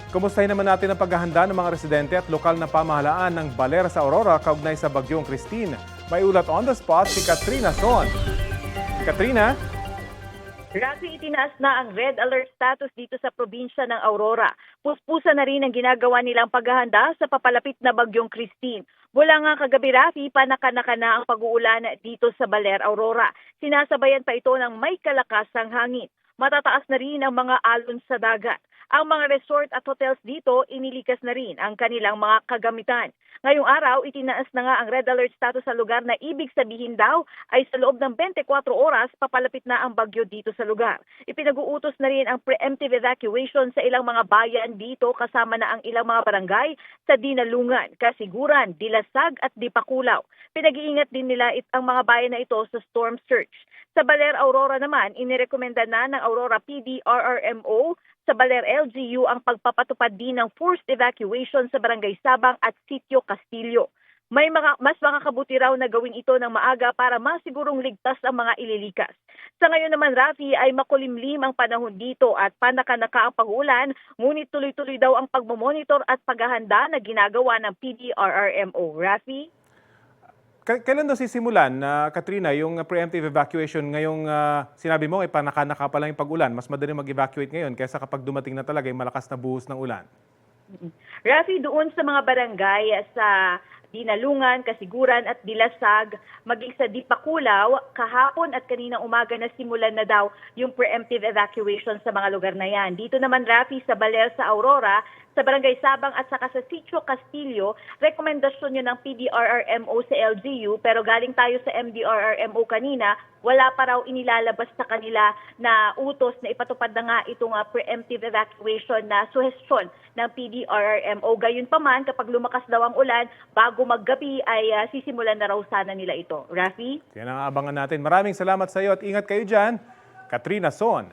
Kumustahin naman natin ang paghahanda ng mga residente at lokal na pamahalaan ng Baler sa Aurora kaugnay sa bagyong Christine. May ulat on the spot si Katrina Son. Katrina? Rafi, itinaas na ang red alert status dito sa probinsya ng Aurora. Puspusa na rin ang ginagawa nilang paghahanda sa papalapit na bagyong Christine. Mula nga kagabi, Rafi, panakanaka na ang pag-uulan dito sa Baler, Aurora. Sinasabayan pa ito ng may kalakasang hangin. Matataas na rin ang mga alon sa dagat. Ang mga resort at hotels dito, inilikas na rin ang kanilang mga kagamitan. Ngayong araw, itinaas na nga ang red alert status sa lugar na ibig sabihin daw ay sa loob ng 24 oras papalapit na ang bagyo dito sa lugar. Ipinag-uutos na rin ang preemptive evacuation sa ilang mga bayan dito kasama na ang ilang mga barangay sa Dinalungan, Kasiguran, Dilasag at Dipakulaw. Pinag-iingat din nila ang mga bayan na ito sa storm surge. Sa Baler, Aurora naman, inirekomenda na ng Aurora PD RRMO sa Baler LGU ang pagpapatupad din ng forced evacuation sa Barangay Sabang at Sitio Castillo. Mas makakabuti raw na gawin ito ng maaga para masigurong ligtas ang mga ililikas. Sa ngayon naman, Rafi, ay makulimlim ang panahon dito at panakanaka ang pag-ulan, ngunit tuloy-tuloy daw ang pagmomonitor at paghahanda na ginagawa ng PDRRMO. Rafi? Kailan daw sisimulan, Katrina, yung preemptive evacuation ngayong sinabi mo ay panakanaka pa lang yung pag-ulan? Mas madali mag-evacuate ngayon kaysa kapag dumating na talaga yung malakas na buhos ng ulan. Rafi, doon sa mga barangay sa Dinalungan, Kasiguran at Dilasag, maging sa Dipakulaw, kahapon at kaninang umaga na simulan na daw yung preemptive evacuation sa mga lugar na yan. Dito naman, Rafi, sa Baler sa Aurora, sa Barangay Sabang at saka sa Sitio Castillo, rekomendasyon yun ng PDRRMO sa LGU, pero galing tayo sa MDRRMO kanina, wala pa raw inilalabas sa kanila na utos na ipatupad na nga itong preemptive evacuation na suhestyon ng PDRRMO. Gayunpaman, kapag lumakas daw ang ulan, bago maggabi ay sisimulan na raw sana nila ito. Rafi? Yan ang abangan natin. Maraming salamat sa iyo at ingat kayo dyan. Katrina Son.